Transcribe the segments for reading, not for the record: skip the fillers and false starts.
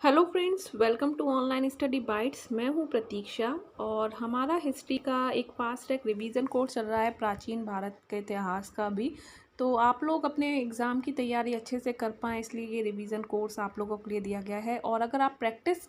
Hello friends, welcome to online study bytes. मैं हूं प्रतीक्षा और हमारा हिस्ट्री का एक फास्ट ट्रैक रिवीजन कोर्स चल रहा है, प्राचीन भारत के इतिहास का भी। तो आप लोग अपने एग्ज़ाम की तैयारी अच्छे से कर पाएँ, इसलिए ये रिवीजन कोर्स आप लोगों के लिए दिया गया है। और अगर आप प्रैक्टिस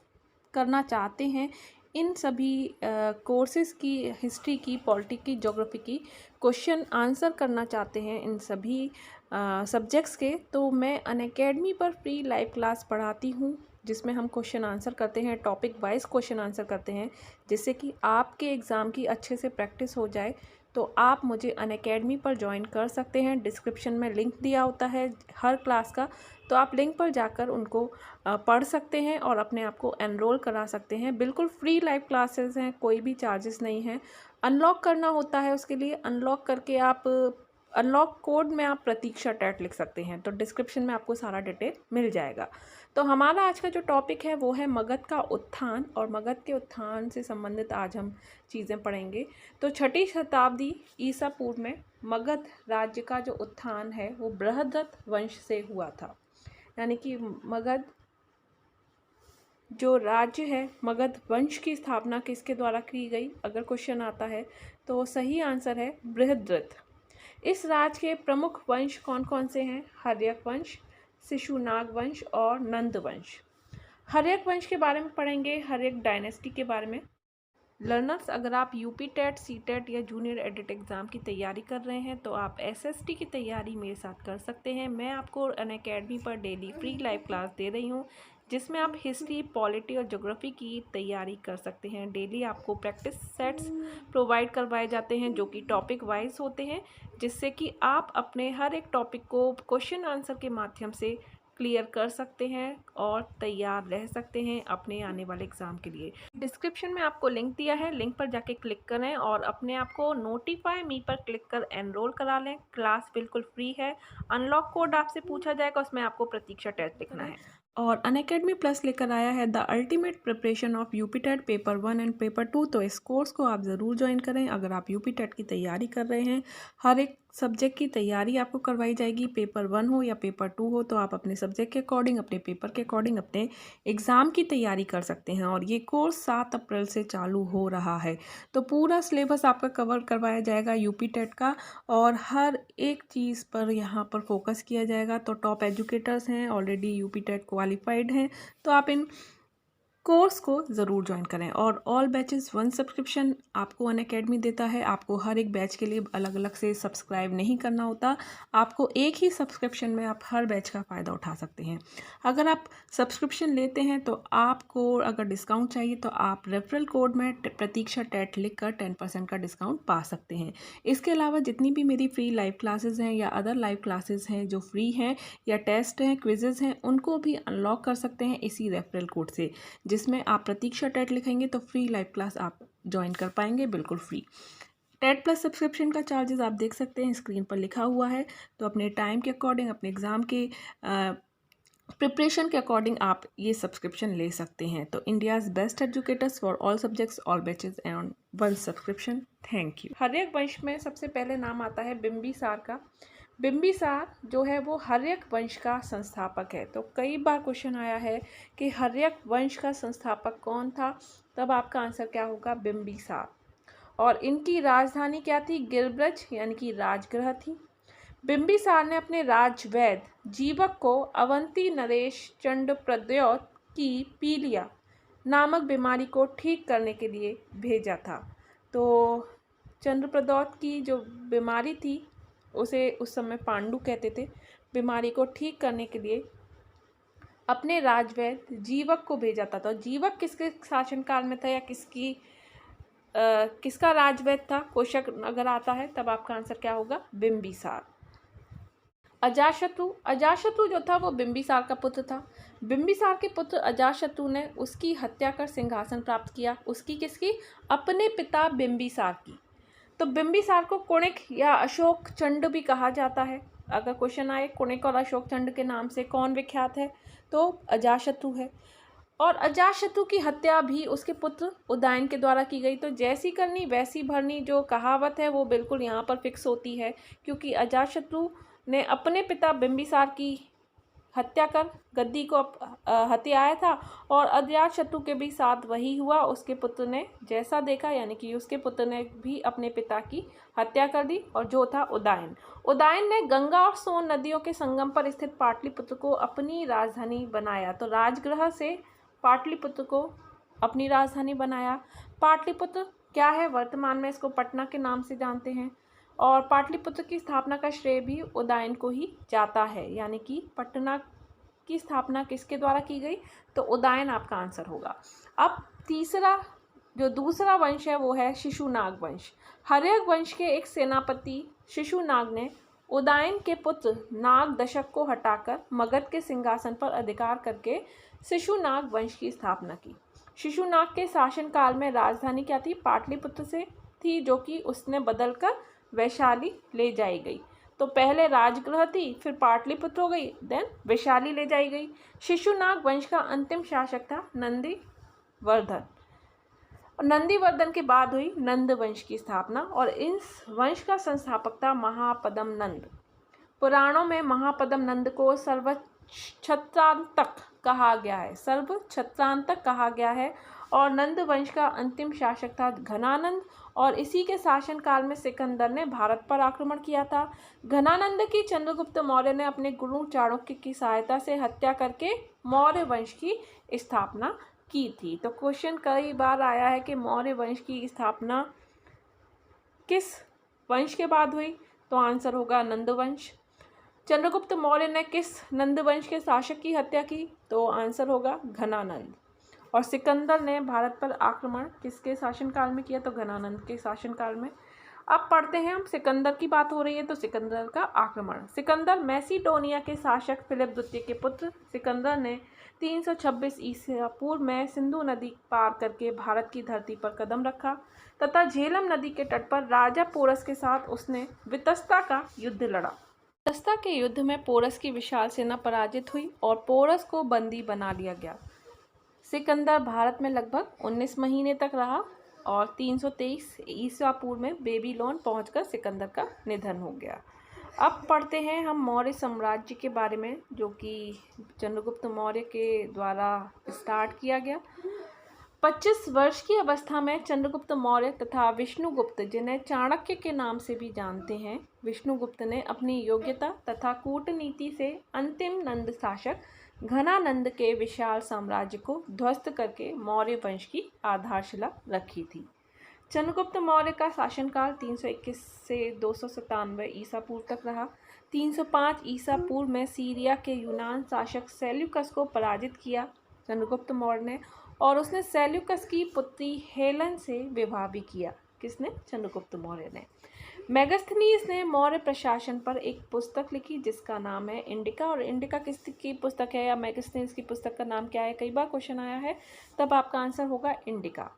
करना चाहते हैं इन सभी कोर्सेज़ की, हिस्ट्री की, पॉलिटी की, ज्योग्राफी की, क्वेश्चन आंसर करना चाहते हैं इन सभी सब्जेक्ट्स के, तो मैं अनअकैडमी पर फ्री लाइव क्लास पढ़ाती हूँ, जिसमें हम क्वेश्चन आंसर करते हैं, टॉपिक वाइज क्वेश्चन आंसर करते हैं, जिससे कि आपके एग्ज़ाम की अच्छे से प्रैक्टिस हो जाए। तो आप मुझे अनअकैडमी पर ज्वाइन कर सकते हैं। डिस्क्रिप्शन में लिंक दिया होता है हर क्लास का, तो आप लिंक पर जाकर उनको पढ़ सकते हैं और अपने आप को एनरोल करा सकते हैं। बिल्कुल फ्री लाइव क्लासेस हैं, कोई भी चार्जेस नहीं है। अनलॉक करना होता है, उसके लिए अनलॉक करके आप अनलॉक कोड में आप प्रतीक्षा टैट लिख सकते हैं, तो डिस्क्रिप्शन में आपको सारा डिटेल मिल जाएगा। तो हमारा आज का जो टॉपिक है वो है मगध का उत्थान, और मगध के उत्थान से संबंधित आज हम चीज़ें पढ़ेंगे। तो 6ठी शताब्दी ईसा पूर्व में मगध राज्य का जो उत्थान है वो बृहद्रथ वंश से हुआ था। यानी कि मगध जो राज्य है, मगध वंश की स्थापना किसके द्वारा की गई, अगर क्वेश्चन आता है तो सही आंसर है बृहद्रथ। इस राज्य के प्रमुख वंश कौन कौन से हैं? हर्यक वंश, शिशुनाग वंश और नंद वंश। हर्यक वंश के बारे में पढ़ेंगे, हर्यक डायनेस्टी के बारे में। लर्नर्स, अगर आप यूपी टेट, सी टेट या जूनियर एडिट एग्ज़ाम की तैयारी कर रहे हैं तो आप एसएसटी की तैयारी मेरे साथ कर सकते हैं। मैं आपको अनअकैडमी पर डेली फ्री लाइव क्लास दे रही हूँ, जिसमें आप हिस्ट्री, पॉलिटी और ज्योग्राफी की तैयारी कर सकते हैं। डेली आपको प्रैक्टिस सेट्स प्रोवाइड करवाए जाते हैं जो कि टॉपिक वाइज होते हैं, जिससे कि आप अपने हर एक टॉपिक को क्वेश्चन आंसर के माध्यम से क्लियर कर सकते हैं और तैयार रह सकते हैं अपने आने वाले एग्ज़ाम के लिए। डिस्क्रिप्शन में आपको लिंक दिया है, लिंक पर जाके क्लिक करें और अपने आप को नोटिफाई मी पर क्लिक कर एनरोल करा लें। क्लास बिल्कुल फ्री है। अनलॉक कोड आपसे पूछा जाएगा, उसमें आपको प्रतीक्षा टेस्ट लिखना है। और अनअकैडमी प्लस लेकर आया है the ultimate preparation of UP TET paper 1 and paper 2। तो इस कोर्स को आप ज़रूर ज्वाइन करें अगर आप यूपी टेट की तैयारी कर रहे हैं। हर एक सब्जेक्ट की तैयारी आपको करवाई जाएगी, पेपर 1 हो या पेपर 2 हो, तो आप अपने सब्जेक्ट के अकॉर्डिंग, अपने पेपर के अकॉर्डिंग अपने एग्ज़ाम की तैयारी कर सकते हैं। और ये कोर्स 7 अप्रैल से चालू हो रहा है। तो पूरा सिलेबस आपका कवर करवाया जाएगा यूपी टेट का, और हर एक चीज़ पर यहाँ पर फोकस किया जाएगा। तो टॉप एजुकेटर्स हैं, ऑलरेडी यूपी टेट क्वालिफाइड हैं, तो आप इन कोर्स को ज़रूर ज्वाइन करें। और ऑल बैचेस 1 सब्सक्रिप्शन आपको अनअकैडमी देता है। आपको हर एक बैच के लिए अलग अलग से सब्सक्राइब नहीं करना होता, आपको एक ही सब्सक्रिप्शन में आप हर बैच का फ़ायदा उठा सकते हैं। अगर आप सब्सक्रिप्शन लेते हैं तो आपको अगर डिस्काउंट चाहिए तो आप रेफरल कोड में प्रतीक्षा टेट लिख कर 10% का डिस्काउंट पा सकते हैं। इसके अलावा जितनी भी मेरी फ्री लाइव क्लासेस हैं या अदर लाइव क्लासेस हैं जो फ्री हैं, या टेस्ट हैं, क्विजेज़ हैं, उनको भी अनलॉक कर सकते हैं इसी रेफरल कोड से, जिसमें आप प्रतीक्षा टेट लिखेंगे तो फ्री लाइव क्लास आप ज्वाइन कर पाएंगे बिल्कुल फ्री। टेट प्लस सब्सक्रिप्शन का चार्जेस आप देख सकते हैं, स्क्रीन पर लिखा हुआ है। तो अपने टाइम के अकॉर्डिंग, अपने एग्ज़ाम के प्रिपरेशन के अकॉर्डिंग आप ये सब्सक्रिप्शन ले सकते हैं। तो India's best educators for all subjects, all batches and 1 subscription. Thank you. Haryanka वंश में सबसे पहले नाम आता है बिंबिसार का। बिंबिसार जो है वो हर्यक वंश का संस्थापक है। तो कई बार क्वेश्चन आया है कि हर्यक वंश का संस्थापक कौन था, तब आपका आंसर क्या होगा? बिंबिसार। और इनकी राजधानी क्या थी? गिरिब्रज, यानी कि राजगृह थी। बिंबिसार ने अपने राजवैद्य जीवक को अवंती नरेश चंडप्रद्योत की पीलिया नामक बीमारी को ठीक करने के लिए भेजा था। तो चंद्रप्रद्योत की जो बीमारी थी उसे उस समय पांडु कहते थे। बीमारी को ठीक करने के लिए अपने राजवैद्य जीवक को भेजा था। तो जीवक किसके शासनकाल में था, या किसका राजवैद्य था? क्वेश्चन अगर आता है तब आपका आंसर क्या होगा? बिंबिसार। अजातशत्रु जो था वो बिंबिसार का पुत्र था। बिंबिसार के पुत्र अजातशत्रु ने उसकी हत्या कर सिंहासन प्राप्त किया। उसकी किसकी? अपने पिता बिंबिसार की। तो बिंबिसार को कुणिक या अशोक चंड भी कहा जाता है। अगर क्वेश्चन आए कुणिक और अशोक चंड के नाम से कौन विख्यात है, तो अजातशत्रु है। और अजातशत्रु की हत्या भी उसके पुत्र उदयन के द्वारा की गई। तो जैसी करनी वैसी भरनी जो कहावत है वो बिल्कुल यहाँ पर फिक्स होती है, क्योंकि अजातशत्रु ने अपने पिता बिंबिसार की हत्या कर गद्दी को हथियाया था और अजातशत्रु के भी साथ वही हुआ। उसके पुत्र ने जैसा देखा, यानी कि उसके पुत्र ने भी अपने पिता की हत्या कर दी, और जो था उदयन। उदयन ने गंगा और सोन नदियों के संगम पर स्थित पाटलिपुत्र को अपनी राजधानी बनाया। तो राजगृह से पाटलिपुत्र को अपनी राजधानी बनाया। पाटलिपुत्र क्या है? वर्तमान में इसको पटना के नाम से जानते हैं। और पाटलिपुत्र की स्थापना का श्रेय भी उदयन को ही जाता है, यानी कि पटना की स्थापना किसके द्वारा की गई? तो उदयन आपका आंसर होगा। अब तीसरा जो दूसरा वंश है वो है शिशुनाग वंश। हर्यक वंश के एक सेनापति शिशुनाग ने उदयन के पुत्र नाग दशक को हटाकर मगध के सिंहासन पर अधिकार करके शिशुनाग वंश की स्थापना की। शिशुनाग के शासनकाल में राजधानी क्या थी? पाटलिपुत्र से थी, जो कि उसने बदलकर वैशाली ले जाई गई। तो पहले राजगृह थी, फिर पाटलिपुत्र हो गई, देन वैशाली ले जाई गई। शिशुनाग वंश का अंतिम शासक था नंदीवर्धन। नंदीवर्धन के बाद हुई नंद वंश की स्थापना, और इस वंश का संस्थापक था महापद्म नंद। पुराणों में महापद्म नंद को सर्वछत्रांतक कहा गया है, सर्वछत्रांतक कहा गया है। और नंद वंश का अंतिम शासक था घनानंद, और इसी के शासनकाल में सिकंदर ने भारत पर आक्रमण किया था। घनानंद की चंद्रगुप्त मौर्य ने अपने गुरु चाणक्य की सहायता से हत्या करके मौर्य वंश की स्थापना की थी। तो क्वेश्चन कई बार आया है कि मौर्य वंश की स्थापना किस वंश के बाद हुई? तो आंसर होगा नंद वंश। चंद्रगुप्त मौर्य ने किस नंद वंश के शासक की हत्या की? तो आंसर होगा घनानंद। और सिकंदर ने भारत पर आक्रमण किसके शासनकाल में किया? तो घनानंद के शासनकाल में। अब पढ़ते हैं हम, सिकंदर की बात हो रही है तो सिकंदर का आक्रमण। सिकंदर मैसिडोनिया के शासक फिलिप द्वितीय के पुत्र। सिकंदर ने 326 ईसा पूर्व में सिंधु नदी पार करके भारत की धरती पर कदम रखा तथा झेलम नदी के तट पर राजा पोरस के साथ उसने वितस्ता का युद्ध लड़ा। वितस्ता के युद्ध में पोरस की विशाल सेना पराजित हुई और पोरस को बंदी बना लिया गया। सिकंदर भारत में लगभग 19 महीने तक रहा और 323 ईसा पूर्व में बेबीलोन पहुंचकर सिकंदर का निधन हो गया। अब पढ़ते हैं हम मौर्य साम्राज्य के बारे में, जो कि चंद्रगुप्त मौर्य के द्वारा स्टार्ट किया गया। 25 वर्ष की अवस्था में चंद्रगुप्त मौर्य तथा विष्णुगुप्त, जिन्हें चाणक्य के नाम से भी जानते हैं, विष्णुगुप्त ने अपनी योग्यता तथा कूटनीति से अंतिम नंद शासक घनानंद के विशाल साम्राज्य को ध्वस्त करके मौर्य वंश की आधारशिला रखी थी। चंद्रगुप्त मौर्य का शासनकाल 321 से 297 ईसा पूर्व तक रहा। 305 ईसा पूर्व में सीरिया के यूनान शासक सेल्यूकस को पराजित किया चंद्रगुप्त मौर्य ने, और उसने सेल्यूकस की पुत्री हेलन से विवाह भी किया। किसने? चंद्रगुप्त मौर्य ने। मेगास्थनीज ने मौर्य प्रशासन पर एक पुस्तक लिखी जिसका नाम है इंडिका। और इंडिका किसकी पुस्तक है या मेगास्थनीज की पुस्तक का नाम क्या है? कई बार क्वेश्चन आया है, तब आपका आंसर होगा इंडिका।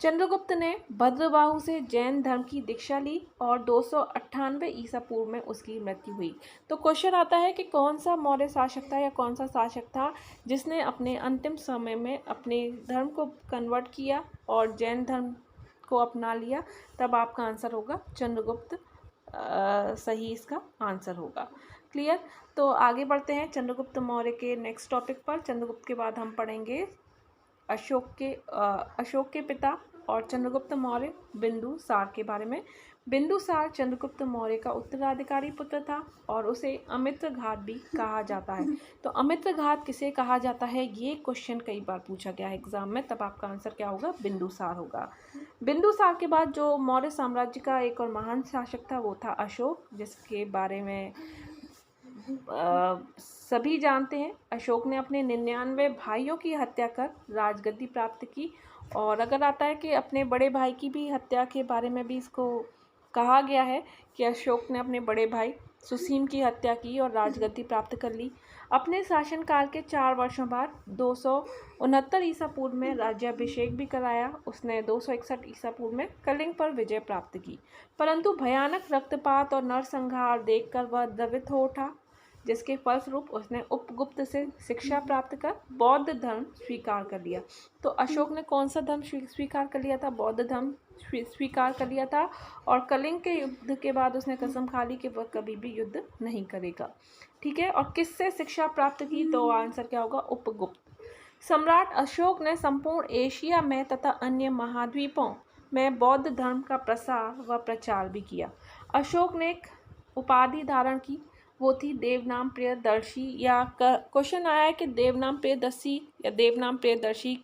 चंद्रगुप्त ने भद्रबाहु से जैन धर्म की दीक्षा ली और 298 ईसा पूर्व में उसकी मृत्यु हुई। तो क्वेश्चन आता है कि कौन सा मौर्य शासक था या कौन सा शासक था जिसने अपने अंतिम समय में अपने धर्म को कन्वर्ट किया और जैन धर्म को अपना लिया? तब आपका आंसर होगा चंद्रगुप्त, सही इसका आंसर होगा। क्लियर? तो आगे बढ़ते हैं चंद्रगुप्त मौर्य के नेक्स्ट टॉपिक पर। चंद्रगुप्त के बाद हम पढ़ेंगे अशोक के पिता और चंद्रगुप्त मौर्य बिंदुसार के बारे में। बिंदुसार चंद्रगुप्त मौर्य का उत्तराधिकारी पुत्र था और उसे अमित्रघात भी कहा जाता है। तो अमित्रघात किसे कहा जाता है, ये क्वेश्चन कई बार पूछा गया है एग्जाम में, तब आपका आंसर क्या होगा? बिंदुसार होगा। बिंदुसार के बाद जो मौर्य साम्राज्य का एक और महान शासक था वो था अशोक, जिसके बारे में सभी जानते हैं। अशोक ने अपने 99 भाइयों की हत्या कर राजगद्दी प्राप्त की। और अगर आता है कि अपने बड़े भाई की भी हत्या के बारे में भी इसको कहा गया है कि अशोक ने अपने बड़े भाई सुसीम की हत्या की और राजगद्दी प्राप्त कर ली। अपने शासनकाल के 4 वर्षों बाद 269 ईसा पूर्व में राज्याभिषेक भी कराया। उसने 261 ईसा पूर्व में कलिंग पर विजय प्राप्त की, परंतु भयानक रक्तपात और नरसंहार देखकर वह द्रवित हो उठा। जिसके फलस्वरूप उसने उपगुप्त से शिक्षा प्राप्त कर बौद्ध धर्म स्वीकार कर लिया। तो अशोक ने कौन सा धर्म स्वीकार कर लिया था? बौद्ध धर्म स्वीकार कर लिया था। और कलिंग के युद्ध के बाद उसने कसम खा ली कि वह कभी भी युद्ध नहीं करेगा। ठीक है, और किससे शिक्षा प्राप्त की? तो आंसर क्या होगा? उपगुप्त। सम्राट अशोक ने संपूर्ण एशिया में तथा अन्य महाद्वीपों में बौद्ध धर्म का प्रसार व प्रचार भी किया। अशोक ने एक उपाधि धारण की, वो थी देवनाम प्रियदर्शी। या क्वेश्चन आया है कि देवनाम प्रियदर्शी या देवनाम प्रियदर्शी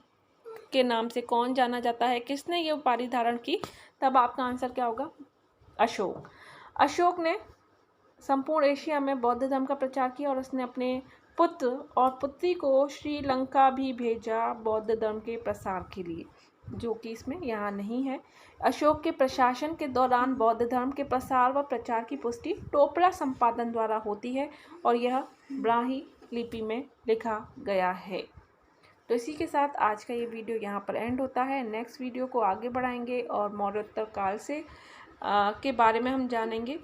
के नाम से कौन जाना जाता है, किसने ये उपाधि धारण की? तब आपका आंसर क्या होगा? अशोक। अशोक ने संपूर्ण एशिया में बौद्ध धर्म का प्रचार किया और उसने अपने पुत्र और पुत्री को श्रीलंका भी भेजा बौद्ध धर्म के प्रसार के लिए, जो कि इसमें यहाँ नहीं है। अशोक के प्रशासन के दौरान बौद्ध धर्म के प्रसार व प्रचार की पुष्टि टोपरा संपादन द्वारा होती है और यह ब्राह्मी लिपि में लिखा गया है। तो इसी के साथ आज का ये वीडियो यहाँ पर एंड होता है। नेक्स्ट वीडियो को आगे बढ़ाएंगे और मौर्योत्तर काल से के बारे में हम जानेंगे।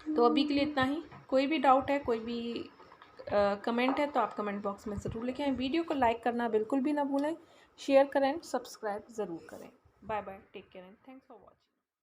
तो अभी के लिए इतना ही। कोई भी डाउट है, कोई भी कमेंट है तो आप कमेंट बॉक्स में ज़रूर लिखें। वीडियो को लाइक करना बिल्कुल भी ना भूलें, शेयर करें, सब्सक्राइब ज़रूर करें। Bye bye, take care and thanks for watching.